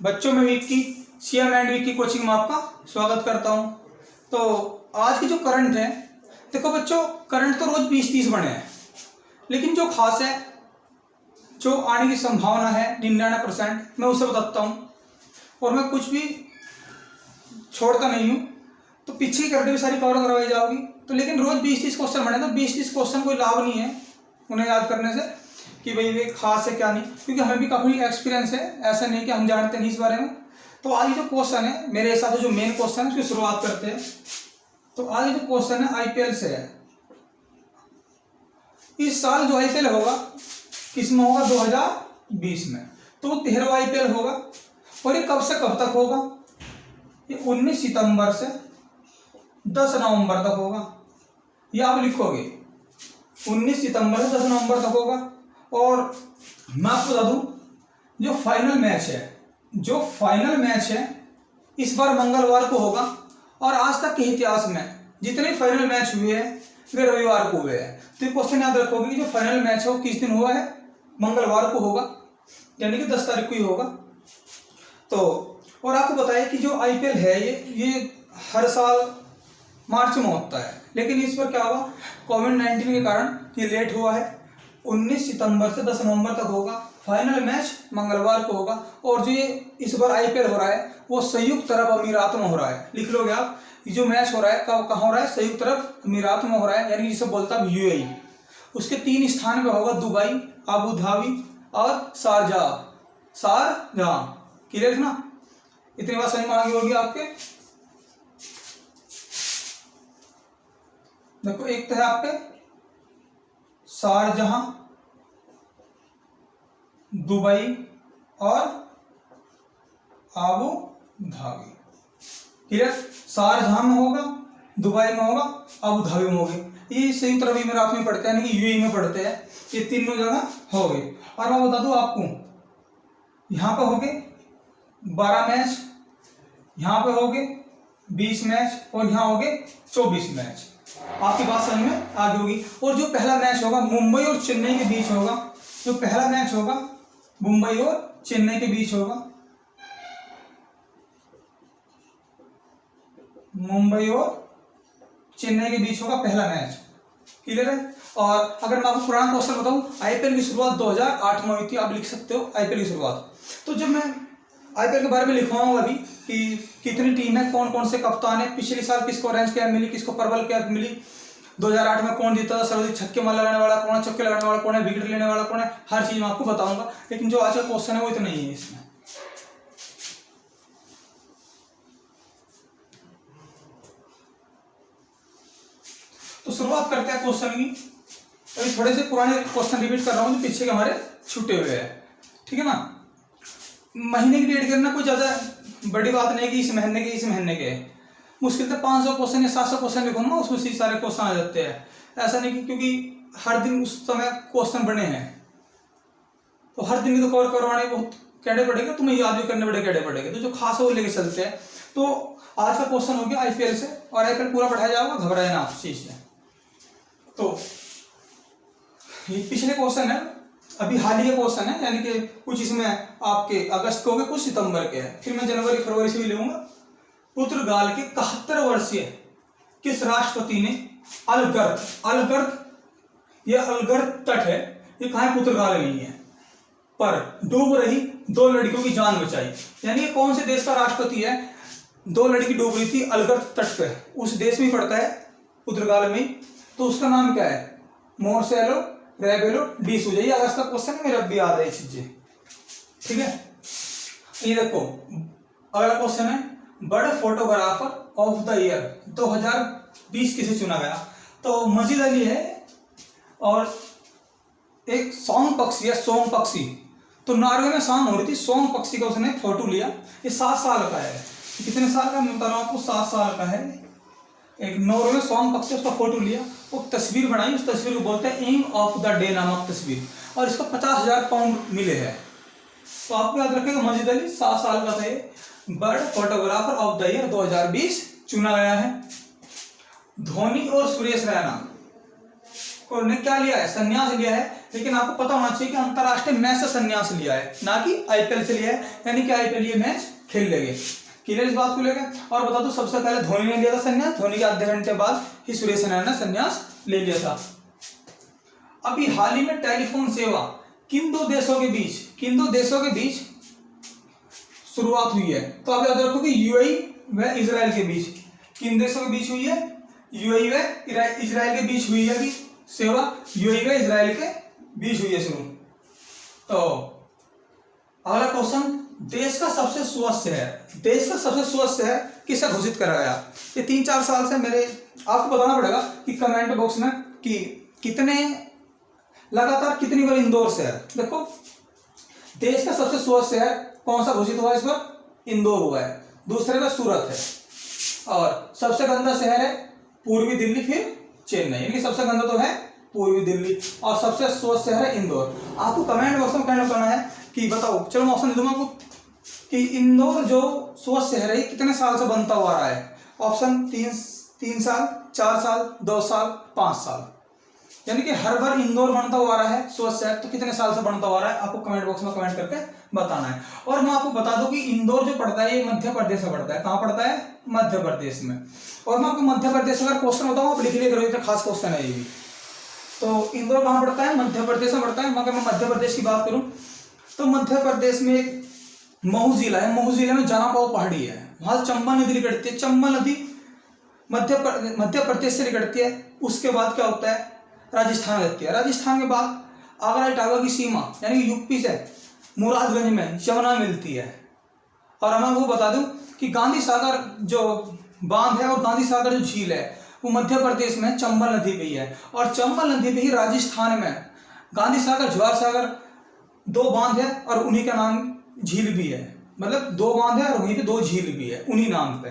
बच्चों में वीक की सीएम एंड वीक की कोचिंग में आपका स्वागत करता हूं। तो आज की जो करंट है, देखो बच्चों, करंट तो रोज 20-30 बने हैं, लेकिन जो खास है, जो आने की संभावना है 99%, मैं उसे बताता हूं और मैं कुछ भी छोड़ता नहीं हूं। तो पीछे की करंट भी सारी कवर करवाई जाओगी। तो लेकिन रोज 20-30 क्वेश्चन बने, तो 20-30 क्वेश्चन कोई लाभ नहीं है उन्हें याद करने से कि भाई वे खास है क्या नहीं, क्योंकि हमें भी काफ़ी एक्सपीरियंस है, ऐसा नहीं कि हम जानते नहीं इस बारे में। तो आज जो क्वेश्चन है, मेरे हिसाब से जो मेन क्वेश्चन है उसकी शुरुआत करते हैं। तो आज जो क्वेश्चन है आईपीएल से है। इस साल जो आईपीएल होगा किस में होगा? 2020 में। तो 13वां आईपीएल होगा और ये कब से कब तक होगा? ये 19 सितंबर से 10 नवंबर तक होगा। ये आप लिखोगे 19 सितंबर से 10 नवंबर तक होगा। और मैं आपको बता दूं, जो फाइनल मैच है इस बार मंगलवार को होगा। और आज तक के इतिहास में जितने फाइनल मैच हुए हैं वे रविवार को हुए हैं। तो ये क्वेश्चन याद रखोगे कि जो फाइनल मैच है वो किस दिन हुआ है? मंगलवार को होगा, यानी कि 10 तारीख को ही होगा। तो और आपको बताया कि जो आईपीएल है ये हर साल मार्च में होता है, लेकिन इस पर क्या हुआ, कोविड-19 के कारण ये लेट हुआ है। 19 सितंबर से 10 नवंबर तक होगा। फाइनल मैच मंगलवार को होगा। और जो ये इस बार आईपीएल हो रहा है वो संयुक्त अरब अमीरात में हो रहा है। लिख लोगे आप, ये जो मैच हो रहा है कहाँ हो रहा है? संयुक्त अरब अमीरात में हो रहा है, यानी जिसे बोलता है यूएई। उसके 3 स्थान पे होगा, दुबई, अबू धाबी और शारजाह। क्लियर ना? इतनी बात समझ में आ गई होगी आपके। देखो, एक तो है आपके शारजाह, दुबई और अबू धाबी। क्लियर? शारजाह में होगा, दुबई में होगा, अबू धाबी में होगी। ये संयुक्त अरब अमीरात में पढ़ते हैं, यानी कि यूएई में पढ़ते हैं। ये तीनों जगह हो गए। और मैं बता दूं आपको, यहाँ पे हो गए 12 मैच, यहाँ पे हो गए 20 मैच और यहाँ हो गए 24 मैच। आपकी बात समझ में आ गई होगी। और जो पहला मैच होगा मुंबई और चेन्नई के बीच होगा। जो पहला मैच होगा मुंबई और चेन्नई के बीच होगा। मुंबई और चेन्नई के बीच होगा पहला मैच। क्लियर है? और अगर मैं आपको पुराना क्वेश्चन बताऊं, आईपीएल की शुरुआत 2008 में हुई थी। आप लिख सकते हो आईपीएल की शुरुआत। तो जब मैं आईपीएल के बारे में लिखवाऊंगा अभी कि कितनी टीम है, कौन कौन से कप्तान है, पिछले साल किसको ऑरेंज कैप मिली, किसको पर्पल कैप मिली, 2008 में कौन जीता था, सर्वाधिक छक्के मार लगाने वाला कौन है, चौके लगाने वाला कौन है, विकेट लेने वाला कौन है, हर चीज मैं आपको बताऊंगा। लेकिन जो आज का क्वेश्चन है वो इतना ही है इसमें। तो शुरुआत करते हैं क्वेश्चन की। अभी थोड़े से पुराने क्वेश्चन रिपीट कर रहा हूँ जो पीछे के हमारे छूटे हुए हैं, ठीक है ना। महीने की डेट करना कोई ज्यादा बड़ी बात नहीं कि इस महीने के मुश्किल से 500 क्वेश्चन या 700 क्वेश्चन लिखूंगा, उसमें से सारे क्वेश्चन आ जाते हैं। ऐसा नहीं कि क्योंकि हर दिन उस समय क्वेश्चन बने हैं तो हर दिन तो कवर करवाने बहुत कैडे पड़ेगा, तुम्हें याद भी करने बड़े कैडे पड़ेगे। तो जो खास है वो लेके चलते हैं। तो आज का क्वेश्चन हो गया आईपीएल से, और आईपीएल पूरा पढ़ाया जाएगा, घबराए ना आप चीज से। तो ये पिछले क्वेश्चन है, अभी हाल ही के क्वेश्चन है, यानी कि कुछ इसमें आपके अगस्त के हो गए, कुछ सितंबर के हैं, फिर मैं जनवरी फरवरी से भी लूंगा। पुर्तगाल के 71 वर्षीय किस राष्ट्रपति ने अलगर्त तट है, ये कहाँ है? पुर्तगाल में ही है, पर डूब रही 2 लड़कियों की जान बचाई। यानी ये कौन से देश का राष्ट्रपति है? 2 लड़की डूब रही थी अलगर्त तट पे, उस देश में पड़ता है, पुर्तगाल में। तो उसका नाम क्या है? मार्सेलो रेबेलो डी सूजा। ये अगस्त का क्वेश्चन है, मेरे अब भी याद है ये चीजें, ठीक है। ये देखो, अगला क्वेश्चन है, bird photographer of the year 2020 किसे चुना गया? तो मजीद अली है और एक सोंग पक्षी है, सोंग पक्षी। तो नॉर्वे में शाम हो रही थी, सोंग पक्षी का उसने फोटो लिया। ये 7 साल का है। कितने साल का मैं बता रहा हूँ आपको? 7 साल का है। एक नॉर्वे में सोंग पक्षी, उसका फोटो लिया, वो तस्वीर बनाई, उस तस्वीर को बोलते हैं एम ऑफ द डे नामक तस्वीर, और इसको 50,000 पाउंड मिले हैं। तो आपको याद रखेगा, मजीद अली 7 साल का था। Bird photographer of the year 2020 चुना गया है। धोनी और सुरेश रैना को ने क्या लिया है? संन्यास लिया है, लेकिन आपको पता होना चाहिए कि अंतरराष्ट्रीय मैच से संन्यास लिया है, ना कि आईपीएल से लिया है, यानी कि आईपीएल ये मैच खेल लेंगे। क्लियर इस बात को लेकर। और बता दो सबसे पहले धोनी ने लिया था संन्यास, धोनी के आधे घंटे बाद ही सुरेश रैना ने संन्यास ले लिया था। अभी हाल ही में टेलीफोन सेवा किन दो देशों के बीच शुरुआत हुई है? तो आप याद रखो कि यूएई व इजराइल के बीच। किन देशों के बीच हुई है? यूएई व इजराइल के बीच हुई है अभी सेवा, यूएई व इजराइल के बीच हुई है शुरू। तो अगला क्वेश्चन, देश का सबसे स्वस्थ शहर किसे घोषित करा गया? ये 3-4 साल से मेरे आपको बताना पड़ेगा कि कमेंट बॉक्स में कि कितने लगातार कितनी बार इंदौर शहर। देखो देश का सबसे स्वस्थ शहर कौन सा घोषित हुआ है इस बार? इंदौर हुआ है। दूसरे का सूरत है। और सबसे गंदा शहर है पूर्वी दिल्ली, फिर चेन्नई, यानी सबसे गंदा तो है पूर्वी दिल्ली और सबसे स्वस्थ शहर है इंदौर। आपको कमेंट बॉक्स में कहना करना है कि बताओ, चलो मैं ऑप्शन दे दूंगा आपको कि इंदौर जो स्वस्थ शहर है कितने साल से बनता हुआ रहा है? ऑप्शन 3 साल, 4 साल, 2 साल, 5 साल, यानी कि हर बार इंदौर बनता हुआ रहा है स्वस्थ शहर। तो कितने साल से बनता हुआ रहा है आपको कमेंट बॉक्स में कमेंट करके बताना है। और मैं आपको बता दूं कि इंदौर जो पड़ता है ये मध्य प्रदेश में पड़ता है। कहाँ पड़ता है? मध्य प्रदेश में। और मैं आपको मध्य प्रदेश अगर क्वेश्चन बताऊँ आप लिख लिया करो, इतना खास क्वेश्चन है ये भी। तो इंदौर कहाँ पड़ता है? मध्य प्रदेश में पड़ता है। अगर मैं मध्य प्रदेश की बात करूं तो मध्य प्रदेश में एक महू जिला है, महू जिले में जनापाव पहाड़ी है, वहां चंबल नदी निकलती है। चंबल नदी मध्य प्रदेश से निकलती है। उसके बाद क्या होता है? राजस्थान लगती है। राजस्थान के बाद आगरा इटावा की सीमा यानी कि यूपी से मुरादगंज में यमुना मिलती है। और मैं आपको बता दूं कि गांधी सागर जो बांध है और गांधी सागर जो झील है वो मध्य प्रदेश में चंबल नदी पे ही है। और चंबल नदी पे ही राजस्थान में गांधी सागर, ज्वार सागर 2 बांध है और उन्हीं का नाम झील भी है। मतलब 2 बांध है और वहीं पे 2 झील भी है उन्हीं नाम पे।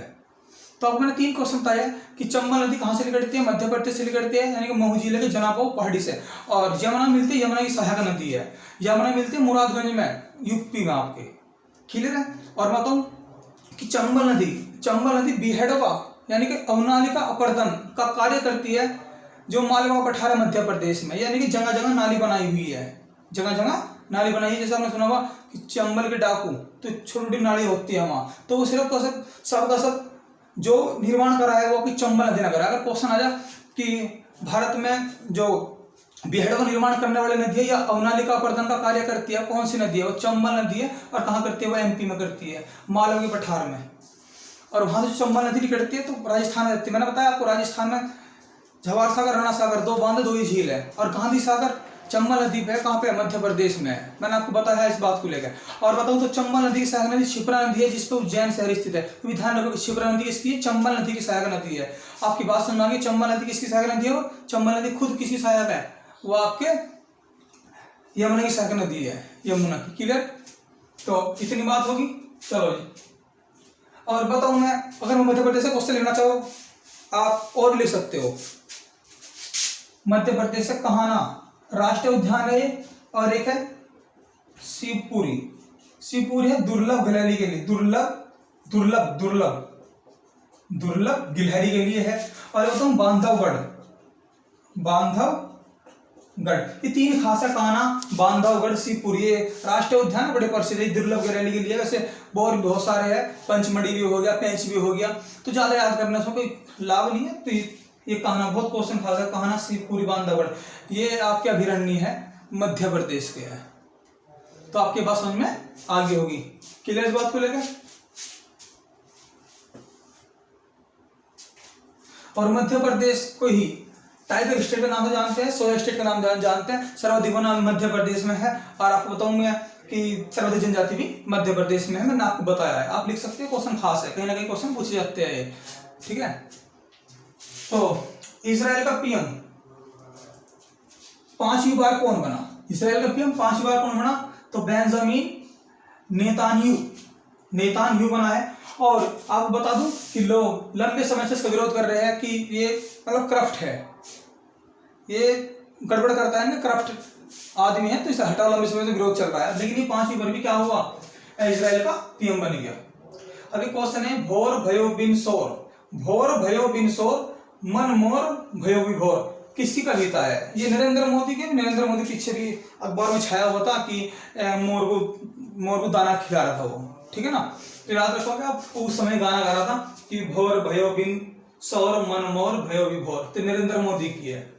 तो अब मैंने 3 क्वेश्चन बताया कि चंबल नदी कहाँ से निकलती है? मध्य प्रदेश से निकलती है, यानी कि महू जिले के जनापाव पहाड़ी से। और यमुना मिलती है, यमुना की सहायक नदी है, यमुना मिलती है मुरादगंज में, यूपी में आपके। क्लियर है। और मैं बताऊँ कि चंबल नदी बिहड़वा यानी कि अवनाली का अपर्दन का कार्य करती है, जो मालवा पठार मध्य प्रदेश में, यानी कि जगह जगह नाली बनाई हुई है, जगह जगह नाली बनाई है। जैसे आपने सुना होगा कि चंबल के डाकू, तो छोटी छोटी नाली होती है वहां, तो वो सिर्फ सबका सब जो निर्माण करा है वो आपकी चंबल नदी ने करा। अगर क्वेश्चन आ जाए कि भारत में जो बिहड़वा निर्माण करने वाली नदी है या अवनाली का अपर्दन का कार्य करती है, कौन सी नदी है? वो चंबल नदी है। और कहाँ करती है? वो एमपी में करती है, मालवा के पठार में। और वहां से चंबल नदी निकलती है तो राजस्थान में रहती है। मैंने बताया आपको राजस्थान में जवाहर सागर, राणा सागर 2 बांध, 2 ही झील है। और गांधी सागर चंबल नदी पे कहाँ पे? मध्य प्रदेश में है। मैंने आपको बताया इस बात को लेकर। और बताऊं तो चंबल नदी की सहायक नदी क्षिप्रा नदी है, जिसपे उज्जैन शहर स्थित है। तो ध्यान रखो कि क्षिप्रा नदी किसकी है? चंबल नदी की सहायक नदी है। आपकी बात समझ में, चंबल नदी किसकी सहायक नदी है? वो चंबल नदी खुद किसकी सहायक है? वो आपके यमुना की सहायक नदी है, यमुना की। क्लियर। तो इतनी बात होगी। चलो जी, और बताऊं मैं, अगर मैं मध्य प्रदेश से क्वेश्चन लिखना चाहो आप और लिख सकते हो। मध्य प्रदेश से कहाना राष्ट्रीय उद्यान है और एक है शिवपुरी है दुर्लभ गिलहरी के लिए, दुर्लभ गिलहरी के लिए है। और बताऊं बांधवगढ़, ये 3 खास है, कान्हा, बांधवगढ़, शिवपुरी। ये राष्ट्रीय उद्यान बड़े प्रसिद्ध है दुर्लभ गिलहरी के लिए। वैसे बहुत सारे हैं, पंचमढ़ी भी हो गया, पेंच भी हो गया, तो ज्यादा याद करने से कोई लाभ नहीं है। तो ये कान्हा बहुत क्वेश्चन खास है, कान्हा, शिवपुरी, बांधवगढ़, ये आपके अभयारण्य है, मध्य प्रदेश के है। तो आपके पास समझ में आगे होगी। क्लियर इस बात को लेकर। और मध्य प्रदेश को ही टाइगर स्टेट के नाम से जानते हैं, सोया स्टेट के नाम से जानते हैं। सर्वाधिक वन मध्य प्रदेश में है। और आपको बताऊंगा कि सर्वाधिक जनजाति भी मध्य प्रदेश में है, मैंने आपको बताया है। आप लिख सकते हैं, क्वेश्चन खास है, कहीं ना कहीं क्वेश्चन पूछे जाते हैं। ठीक है। तो इजराइल का पीएम 5वीं बार कौन बना? इजराइल का पीएम 5वीं बार कौन बना? तो बेंजामिन नेतान्याहू बना है। और आपको बता दूं कि लोग लंबे समय से इसका विरोध कर रहे हैं कि ये मतलब करप्ट है, ये गड़बड़ करता है ना, करप्ट आदमी है, तो इसे हटाओ। लंबे समय से विरोध चल रहा है, लेकिन ये 5वीं बार भी क्या हुआ? इजराइल का पीएम बन गया। अभी क्वेश्चन है भोर भयो बिन शोर, मन मोर भयो विभोर। किसकी कविता है? ये नरेंद्र मोदी के। नरेंद्र मोदी पीछे भी अखबार में छाया हुआ था कि मोर को दाना खिला रहा था वो, ठीक है ना। तो याद रखोगे आप, उस समय गाना गा रहा था कि भोर भयो बिन सौर मन मोर भयो विभोर, तो नरेंद्र मोदी की है।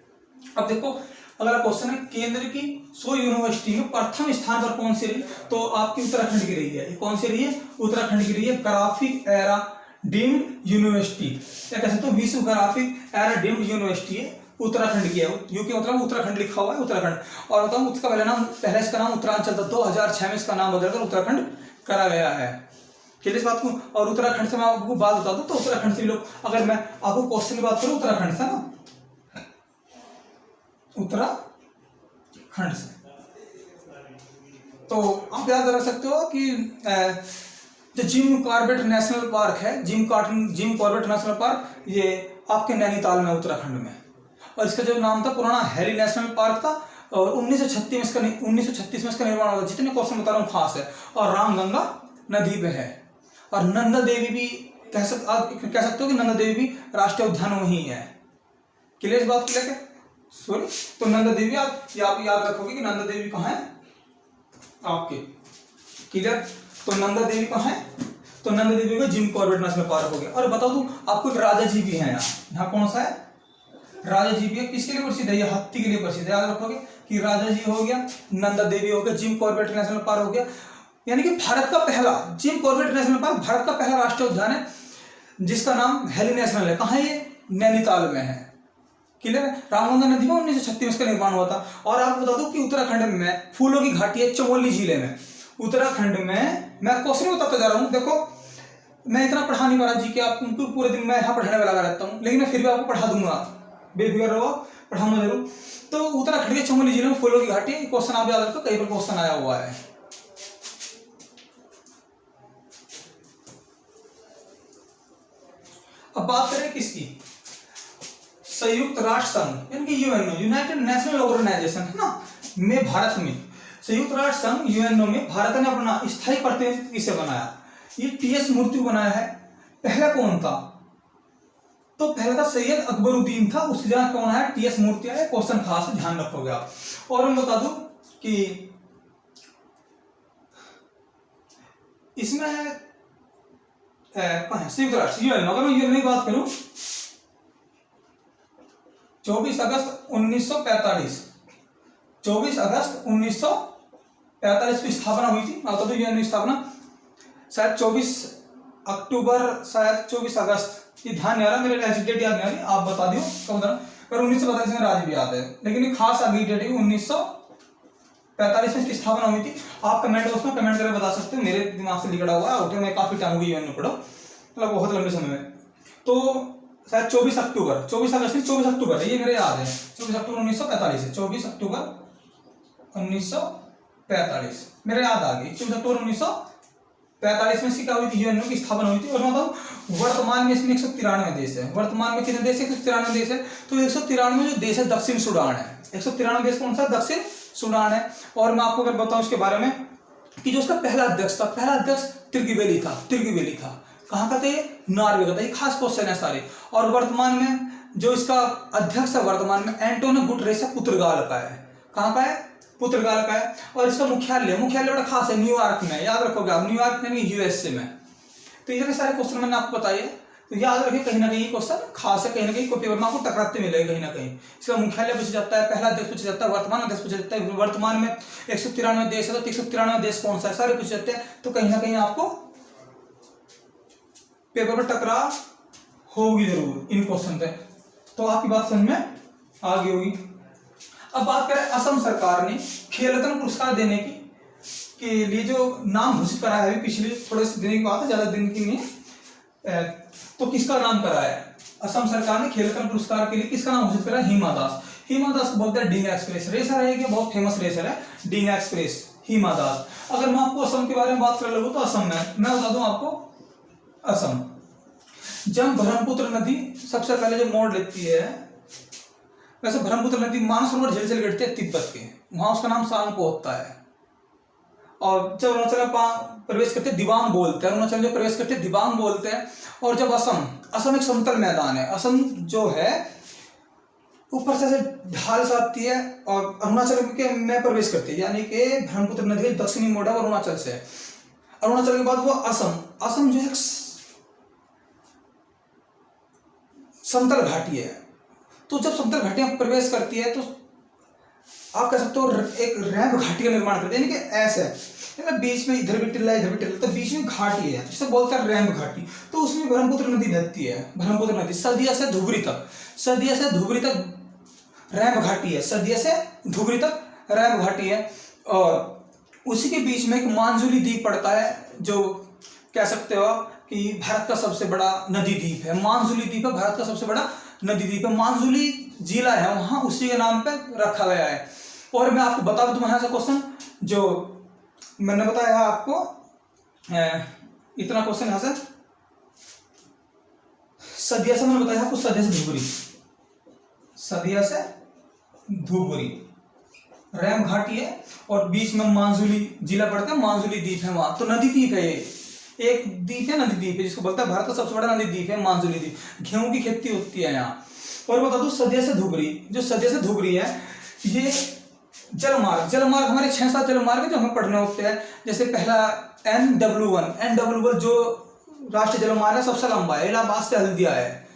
अब देखो अगला क्वेश्चन है, केंद्र की 100 यूनिवर्सिटी में प्रथम स्थान पर कौन सी रही? तो आपकी उत्तराखंड की रही है। ये कौन सी रही है? उत्तराखंड की रही है ग्राफिक एरा डीम्ड यूनिवर्सिटी, क्या कह सकते हो, विश्व ग्राफिक एरा डीम्ड यूनिवर्सिटी है, उत्तराखंड की है। यूके मतलब उत्तराखंड लिखा हुआ है, उत्तराखंड। और बताऊं उसका पहले इसका नाम उत्तरांचल था, 2006 में इसका नाम बदलकर उत्तराखंड करा गया है। चलिए इस बात को, और उत्तराखंड से मैं आपको बात बता दूं तो उत्तराखंड से लोग, अगर मैं आपको क्वेश्चन की बात करूं उत्तराखंड से ना, उत्तराखंड से, तो आप याद रख सकते हो कि जो जिम कॉर्बेट नेशनल पार्क है, जिम कॉर्बेट नेशनल पार्क, ये आपके नैनीताल में, उत्तराखंड में। और इसका जो नाम था पुराना हैरी नेशनल पार्क था, और 1936 में इसका निर्माण हुआ। जितने क्वेश्चन बता रहा हूँ खास है। और रामगंगा नदी पे है। और नंदा देवी भी कह सकते हो कि नंदा देवी भी राष्ट्रीय उद्यान वही है। क्लियर इस बात को लेकर? सॉरी, तो नंदा देवी आप याद रखोगे कि नंदा देवी कहाँ है आपके। क्लियर? तो नंदा देवी कहाँ है? तो नंदा देवी का जिम कॉर्बेट नेशनल पार्क हो गया। और बता दूं आपको, एक राजा जी भी है यहाँ कौन सा है? राजा जी भी है। किसके लिए प्रसिद्ध है? ये हाथी के लिए प्रसिद्ध है। याद रखोगे कि राजा जी हो गया, नंदा देवी हो गया, जिम कॉर्बेट नेशनल पार्क हो गया। यानी कि भारत का पहला Jim Corbett national park, Bharat का पहला राष्ट्रीय उद्यान है जिसका नाम हैली नेशनल है। कहाँ है ये? नैनीताल में है। क्लियर है? रामगंगा नदी में 1936 में इसका निर्माण हुआ था। और आपको बता दूं कि उत्तराखंड में फूलों की घाटी है, चमोली जिले में। उत्तराखंड में मैं क्वेश्चन बताता जा रहा हूँ। देखो मैं इतना पढ़ा नहीं पा रहा जी कि आप उनको पूरे दिन मैं यहाँ पढ़ाने में लगा रहता हूँ, लेकिन मैं फिर भी आपको पढ़ा दूंगा, बेफिक्र रहो, पढ़ाऊंगा जरूर। तो उत्तराखंड के चमोली जिले में फूलों की घाटी है। क्वेश्चन आप याद रखो, कई बार क्वेश्चन आया हुआ है। अब बात करें किसकी? संयुक्त राष्ट्र संघ यानी कि यूएनओ, यूनाइटेड नेशनल ऑर्गेनाइजेशन है ना, में भारत में संयुक्त राष्ट्र संघ यूएनओ में भारत ने अपना स्थायी प्रतिनिधित्व किसे बनाया? ये टीएस मूर्ति को बनाया है। पहला कौन था? तो पहला था सैयद अकबरुद्दीन था, उसकी जगह कौन है? टीएस मूर्ति आया। क्वेश्चन खास ध्यान रखोगे आप। और मैं बता दूं कि इसमें संयुक्त राष्ट्र यूएनओ, अगर मैं यूएनओ की बात करूं, 24 अगस्त 1945 की स्थापना हुई थी। बता दो यूएनओ की स्थापना शायद 24 अक्टूबर, शायद 24 अगस्त, ये ध्यान नहीं आ रहा, मेरे डेट याद नहीं आ रही, आप बता दियो कब था। पर 1945 में राज्य भी याद है, लेकिन ये खास अगली डेट है 1945 में इसकी स्थापना हुई थी। आप कमेंट बॉक्स में कमेंट करके बता सकते हो, मेरे दिमाग से निकला हुआ है, मैं काफी टाइम हो गई यूएनओ पढ़ो, मतलब बहुत लंबे समय में। तो शायद 24 अक्टूबर, 24 अगस्त नहीं 24 अक्टूबर है, ये मेरे याद है। 24 अक्टूबर 1945 है, 24 अक्टूबर 1945 मेरे याद आ गई। 24 अक्टूबर 1945 में इसकी क्या हुई थी? यूएनओ की स्थापना हुई थी। और मतलब वर्तमान में इसमें 193 देश है। वर्तमान में कितने देश है? 193 देश है। तो 193 जो देश है दक्षिण सूडान है। 193 देश कौन सा? दक्षिण सूडान है। और मैं आपको अगर बताऊं इसके बारे में कि जो उसका पहला अध्यक्ष था, पहला अध्यक्ष त्रिगवेली था। कहाँ का था ये? नॉर्वे का था। ये खास क्वेश्चन है सारे। और वर्तमान में जो इसका अध्यक्ष है वर्तमान में एंटोनियो गुटरेस है, पुर्तगाल का है। कहाँ का है? पुर्तगाल का है। और इसका मुख्यालय बड़ा खास है, न्यूयॉर्क में। याद रखोगे आप, न्यूयॉर्क यानी यूएसए में। तो ये सारे क्वेश्चन मैंने आपको बताए, तो याद रखिए कहीं ना कहीं क्वेश्चन खास है, कहीं ना कहीं कोई पेपर में आपको टकराते मिलेगा कहीं ना कहीं। इसका मुख्यालय पूछा जाता है, पहला अध्यक्ष पूछा जाता है, वर्तमान अध्यक्ष पूछा जाता है। वर्तमान में 193 देश है, तो 193 देश कौन सा है, सारे पूछे जाते हैं। तो कहीं ना कहीं आपको पेपर में टकराव होगी जरूर इन क्वेश्चन पे। तो आपकी बात समझ में आ गई होगी। अब बात करें, असम सरकार ने खेल रत्न पुरस्कार देने के लिए जो नाम घोषित करा है, पिछले थोड़े से दिन की बात है, ज्यादा दिन की नहीं। तो किसका नाम करा है? असम सरकार ने खेल रत्न पुरस्कार के लिए किसका नाम घोषित करा है? हिमा दास। हिमा दास को बोलते हैं डींगा एक्सप्रेस रेसर है, बहुत फेमस रेसर है डींगा एक्सप्रेस, हिमा दास। अगर मैं आपको असम के बारे में बात कर लगू तो असम में मैं बता दूं आपको, असम जब ब्रह्मपुत्र नदी सबसे पहले जो मोड़ लेती है, वैसे ब्रह्मपुत्र नदी मानसरोवर झील से गिरती है तिब्बत के, वहां उसका नाम सांगपो होता है। और जब अरुणाचल प्रवेश करते दिबांग बोलते हैं, अरुणाचल जो प्रवेश करते दिबांग बोलते हैं। और जब असम एक समतल मैदान है, असम जो है ऊपर से ढाल से आती है और अरुणाचल के में प्रवेश करती है, यानी कि ब्रह्मपुत्र नदी का दक्षिणी मोड़ा अरुणाचल से। अरुणाचल के बाद वो असम जो है समतल घाटी है। तो जब समतल घाटियां प्रवेश करती है तो आप कह सकते हो एक रैंप घाटी का निर्माण करती है, यानी कि ऐसे बीच में इधर भी टिल्ला इधर भी टिल्ला, तो बीच में घाटी है, जिसे बोलते हैं रैंप घाटी। तो उसमें ब्रह्मपुत्र नदी बहती है। ब्रह्मपुत्र नदी सदिया से धुबरी तक रैंप घाटी है, सदिया से धुबरी तक रैंप घाटी है। और उसी के बीच में एक मांजुली द्वीप पड़ता है, जो कह सकते हो कि भारत का सबसे बड़ा नदी द्वीप है। मांजुली द्वीप है भारत का सबसे बड़ा नदी द्वीप है। मांजुली जिला है वहां, उसी के नाम पे रखा गया है। और मैं आपको बता दूं यहाँ से क्वेश्चन जो मैंने बताया आपको, इतना क्वेश्चन यहाँ से सदिया से मैंने बताया आपको, सदिया से धुबरी रैम घाटी है और बीच में मांजुली जिला पड़ता है, मांजुली द्वीप है वहां। तो नदी द्वीप है, ये एक द्वीप है, नदी द्वीप है, जिसको बोलता है भारत का सबसे बड़ा नदी द्वीप है मांजुली द्वीप। गेहूं की खेती होती है यहाँ। और बता दूं सदिया से धुबरी, जो सदिया से धुबरी है, ये जलमार्ग हमारे 6-7 जलमार्ग जो हमें पढ़ने होते हैं। जैसे पहला NW1 जो राष्ट्रीय जलमार्ग है, सबसे लंबा है, इलाहाबाद से हल्दिया है।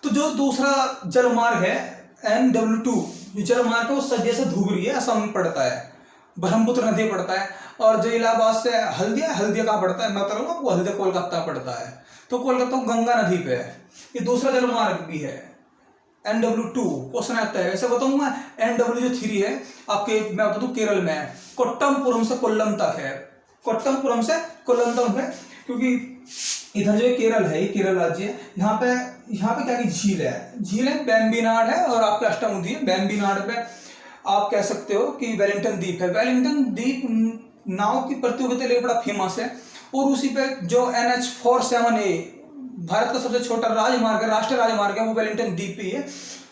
तो जो दूसरा जलमार्ग है NW2 जो जलमार्ग है, वो सदिया से धुबरी है, असम में पड़ता है, ब्रह्मपुत्र नदी पड़ता है। और जो इलाहाबाद से हल्दिया कहाँ पड़ता है, मैं बता रहा हूँ, वो हल्दिया कोलकाता पड़ता है। तो कोलकाता गंगा नदी पे है। ये दूसरा जलमार्ग भी है NW2। क्वेश्चन आता है, वैसे बताऊंगा NW3 है आपके, मैं बता दूं केरल में है, कोट्टमपुरम से कोल्लम तक है, कोट्टमपुरम से कोल्लम तक है। क्योंकि इधर जो केरल है, ये केरल राज्य है, यहाँ पे क्या की झील है बेम्बीनाड है, और आपके अष्टमुदी है। बेम्बीनाड पे आप कह सकते हो कि वेलिंगटन द्वीप है। वेलिंगटन द्वीप नाव की प्रतियोगिता के लिए बड़ा फेमस है। और उसी पे जो NH47A भारत का सबसे छोटा राजमार्ग है, राष्ट्रीय राजमार्ग है, वो वेलिंगटन द्वीप पे है।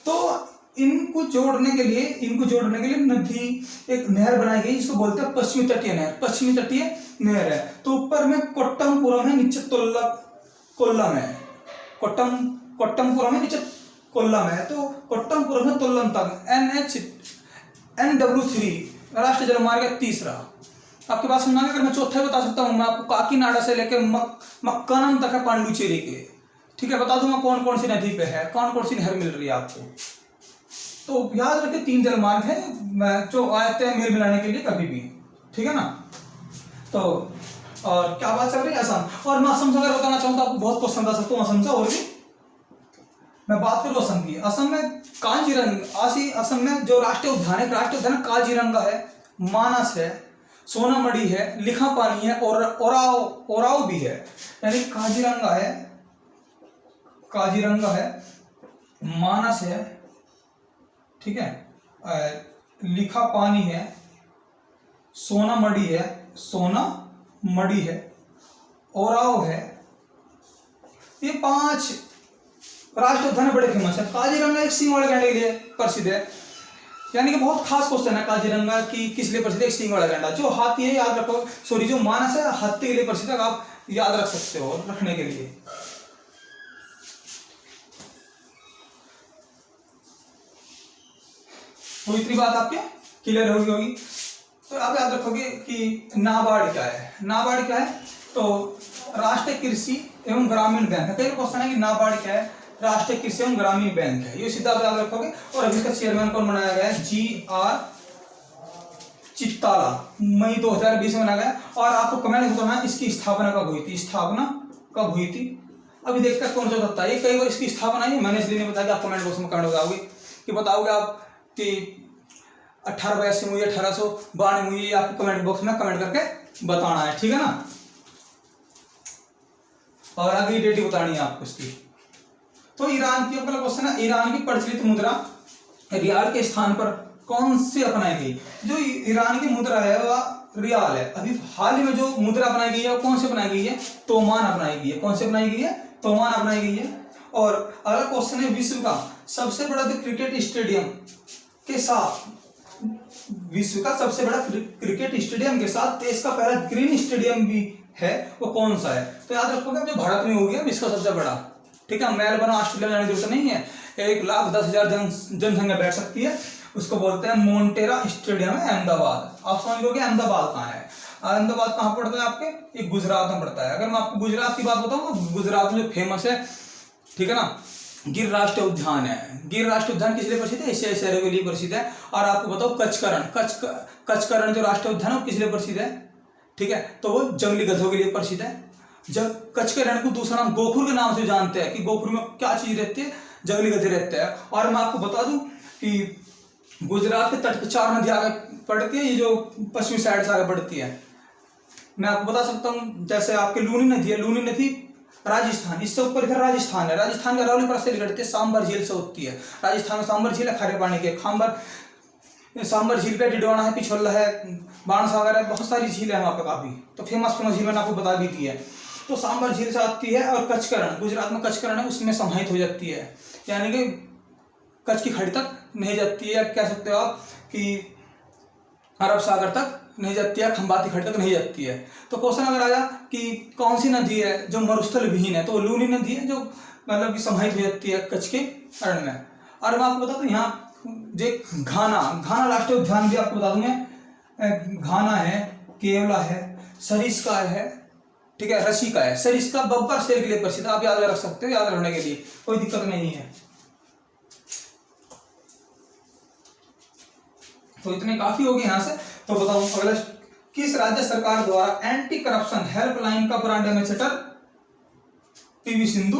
तो इनको जोड़ने के लिए नदी एक नहर बनाई गई, जिसको बोलते हैं पश्चिमी तटीय नहर है। तो ऊपर में कोट्टमपुरम है, नीचे कोल्लम है। कोट्टमपुरम है, नीचे कोल्लम है। तो कोट्टमपुरम से कोल्लम तक NW3 राष्ट्रीय जलमार्ग है, तीसरा। आपके पास सुनना है, अगर मैं चौथा बता सकता हूँ, मैं आपको काकीनाडा से लेकर मक्कानम तक है, पांडुचेरी के, ठीक है, बता दूंगा कौन कौन सी नदी पे है, कौन कौन सी नहर मिल रही है आपको। तो याद रखें 3 जलमार्ग है जो आते हैं मेल मिलाने के लिए कभी भी, ठीक है ना। तो और क्या बात चल रही है, असम। और मैं असम से अगर बताना चाहूँ तो आपको बहुत पसंद आ सकता हूँ असम से। और भी मैं बात करूँ असम की, असम में असम में जो राष्ट्रीय उद्यान काजीरंगा है, मानस है, सोनामढ़ी है, लिखापानी है, और ओराव भी है। यानी काजीरंगा है, मानस है, ठीक है, लिखापानी है, सोनामढ़ी है, ओराव है। ये 5 राष्ट्रीय उद्यान बड़े फेमस है। काजीरंगा एक सींग वाले गैंडे के लिए प्रसिद्ध है, यानी कि बहुत खास क्वेश्चन है काजीरंगा की किस लिए प्रसिद्ध है। सींग वाला गैंडा जो हाथी है, याद रखो, सॉरी जो मानस है हाथी के लिए प्रसिद्ध है, आप याद रख सकते हो रखने के लिए। तो इतनी बात आपके क्लियर होगी। तो आप याद रखोगे कि नाबार्ड क्या है। तो राष्ट्रीय कृषि एवं ग्रामीण बैंक है। कई क्वेश्चन है कि नाबार्ड क्या है, राष्ट्रीय कृषि एवं ग्रामीण बैंक है, ये सीधा याद रखोगे। और अभी इसका चेयरमैन कौन बनाया गया है, GR चित्ताला, मई 2020 में बनाया गया। और आपको कमेंट बताना इसकी स्थापना कब हुई थी। अभी देखते हैं कौन सा होता है। ये कई बार इसकी स्थापना है, मैंने इसलिए नहीं बताया कि आप कमेंट बॉक्स में कमेंट बताओगे कि बताओगे आप कि 1882 हुई, 1892 हुई, आपको कमेंट बॉक्स में कमेंट करके बताना है, ठीक है ना। और अगली डेट बतानी है आपको इसकी। तो ईरान की अपना क्वेश्चन है, ईरान की प्रचलित मुद्रा रियाल के स्थान पर कौन सी अपनाई गई। जो ईरान की मुद्रा है वह रियाल है। अभी हाल ही में जो मुद्रा अपनाई गई है वो कौन सी अपनाई गई है, तोमान अपनाई गई है। कौन सी अपनाई गई है, तोमान अपनाई गई है। और अगला क्वेश्चन है, विश्व का सबसे बड़ा क्रिकेट स्टेडियम के साथ, विश्व का सबसे बड़ा क्रिकेट स्टेडियम के साथ देश का पहला ग्रीन स्टेडियम भी है, वो कौन सा है। तो याद रखोगे जो भारत में हो गया विश्व का सबसे बड़ा ठीक है, मेलबर्न ऑस्ट्रेलिया में जाने की जरूरत नहीं है, 1,10,000 जनसंख्या बैठ सकती है, उसको बोलते हैं मोन्टेरा स्टेडियम है अहमदाबाद। आप समझ लो कि अहमदाबाद कहाँ है, अहमदाबाद कहाँ पड़ता है आपके, ये गुजरात में पड़ता है। अगर मैं आपको गुजरात की बात बताऊँ तो गुजरात में जो फेमस है, ठीक है ना, गिर राष्ट्रीय उद्यान है। गिर राष्ट्रीय उद्यान किस लिए प्रसिद्ध है, एशियाई शेरों के लिए प्रसिद्ध है। और आपको बताओ कचकरण जो राष्ट्रीय उद्यान है वो किस लिए प्रसिद्ध है, ठीक है, तो वो जंगली गधों के लिए प्रसिद्ध है। जब कचकरण को दूसरा नाम गोखुर के नाम से जानते हैं कि गोखुर में क्या चीज रहती है, जंगली गधे रहते हैं। और मैं आपको बता दूं कि गुजरात के तट पर 4 नदियां आगे पड़ती है, ये जो पश्चिमी साइड से आगे बढ़ती है। मैं आपको बता सकता हूँ, जैसे आपके लूनी नदी है, लूनी नदी राजस्थान, इससे ऊपर फिर राजस्थान है, राजस्थान के अरावली पर से निकलती है, सांबर झील से होती है। राजस्थान में सांबर झील है खारे पानी के, सांबर झील पे डिडवाना है, पिछोला है, बाणसागर है, बहुत सारी झील है वहाँ पे काफी। तो फेमस झील मैंने आपको बता भी दी है। तो सांबर झील से आती है और कचकरण, गुजरात में कचकरण है, उसमें समाहित हो जाती है, यानी कि कच्छ की खाड़ी तक नहीं जाती है, या कह सकते हो आप कि अरब सागर तक नहीं जाती है, खंबाती खाड़ी तक नहीं जाती है। तो क्वेश्चन अगर आया कि कौन सी नदी है जो मरुस्थल विहीन है, तो वो लूनी नदी है, जो मतलब कि समाहित हो जाती है कच्छ के अरण्य में। और मैं आपको बता दूं यहाँ जो घाना राष्ट्रीय उद्यान भी आपको बता दूंगा, घाना है, केवला है, सरिस्का है, ठीक है, रसिका है। सरिस्का बब्बर शेर के लिए प्रसिद्ध है, आप याद रख सकते हो, याद रखने के लिए कोई दिक्कत नहीं है। तो इतने काफी हो गए यहाँ से। तो बताओ अगला, किस राज्य सरकार द्वारा एंटी करप्शन हेल्पलाइन का brand ambassador PV Sindhu,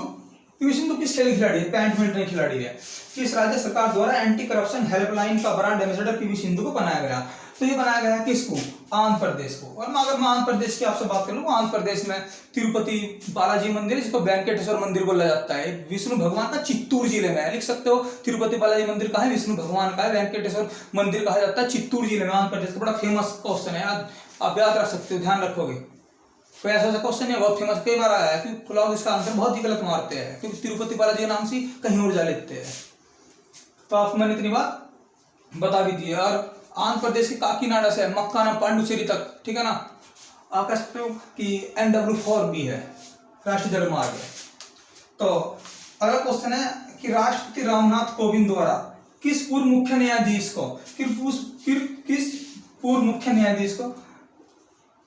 PV Sindhu किस खेल की खिलाड़ी है, बैडमिंटन की खिलाड़ी है। किस राज्य सरकार द्वारा एंटी करप्शन हेल्पलाइन का ब्रांड एम्बेसडर पीवी सिंधु को बनाया गया, तो ये बनाया गया है किसको, आंध्र प्रदेश को। और अगर मैं आंध्र प्रदेश की आपसे बात करूं, आंध्र प्रदेश में तिरुपति बालाजी मंदिर, जिसको वेंकटेश्वर मंदिर बोला जाता है, विष्णु भगवान का चित्तूर जिले में है। लिख सकते हो तिरुपति बालाजी मंदिर कहाँ है, विष्णु भगवान का है। वेंकटेश्वर मंदिर कहा जाता है चित्तूर जिले में, आंध्र प्रदेश का। बड़ा फेमस क्वेश्चन है, आप याद रख सकते हो, ध्यान रखोगे। कोई ऐसा क्वेश्चन है बहुत फेमस, कई बार आया है कि लोग इसका आंसर बहुत ही गलत मारते हैं, क्योंकि तिरुपति बालाजी के नाम से कहीं और जा लेते हैं। तो आपको मैंने इतनी बात बता भी दी है। और आंध्र प्रदेश के काकीनाडा से मक्काना पांडुचेरी तक, ठीक है ना, आप कह सकते हो कि NW4 भी है, राष्ट्रीय जलमार्ग है। तो अगला क्वेश्चन है कि राष्ट्रपति रामनाथ कोविंद द्वारा किस पूर्व मुख्य न्यायाधीश को, किस पूर्व मुख्य न्यायाधीश को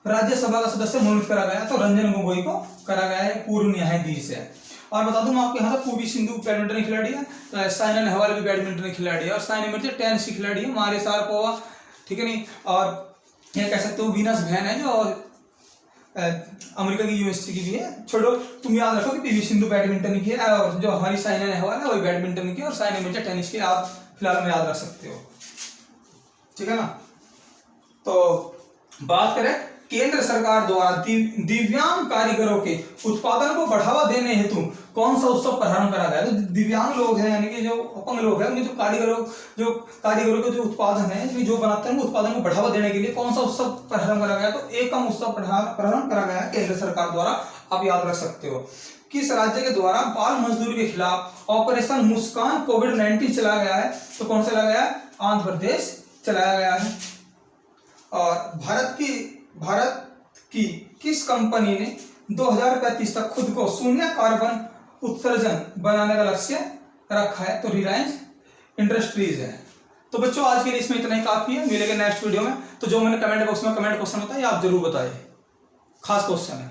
राज्यसभा का सदस्य मनोनीत करा गया, तो रंजन गोगोई को करा गया है, पूर्व न्यायाधीश है। और बता दूं मैं आपको, यहाँ से पीवी सिंधु बैडमिंटन खिलाड़ी है, साइना नेहवाल भी बैडमिंटन खिलाड़ी है, और साइना मिर्जा टेनिस की खिलाड़ी है, मारिया शारापोवा, ठीक है नहीं। और ये कह सकते हो वीनस वैन है, जो अमेरिका की यूनिवर्सिटी की भी है। छोड़ो, तुम याद रखो कि पीवी सिंधु बैडमिंटन की है, और जो हमारी साइना नेहवाल है वही बैडमिंटन की, और साइना मिर्जा टेनिस की, आप फिलहाल में याद रख सकते हो, ठीक है ना। तो बात करें केंद्र सरकार द्वारा दिव्यांग कारीगरों के उत्पादन को बढ़ावा देने हेतु कौन सा उत्सव प्रारंभ करा गया। तो दिव्यांग लोग हैं, यानी कि जो अपंग लोग हैं, उनके जो कारीगरों के जो उत्पादन है, जो बनाते हैं, उत्पादन को बढ़ावा देने के लिए कौन सा उत्सव प्रारंभ करा गया, तो एकम उत्सव प्रारंभ करा गया है केंद्र सरकार द्वारा, आप याद रख सकते हो। किस राज्य के द्वारा बाल मजदूरी के खिलाफ ऑपरेशन मुस्कान कोविड-19 चलाया गया है, तो कौन सा चलाया गया है, आंध्र प्रदेश चलाया गया है। और भारत की किस कंपनी ने 2035 तक खुद को शून्य कार्बन उत्सर्जन बनाने का लक्ष्य रखा है, तो रिलायंस इंडस्ट्रीज है। तो बच्चों आज के लिए इसमें इतना ही काफी है, मिलेंगे नेक्स्ट वीडियो में। तो जो मैंने कमेंट बॉक्स में कमेंट क्वेश्चन होता है आप जरूर बताइए, खास क्वेश्चन है।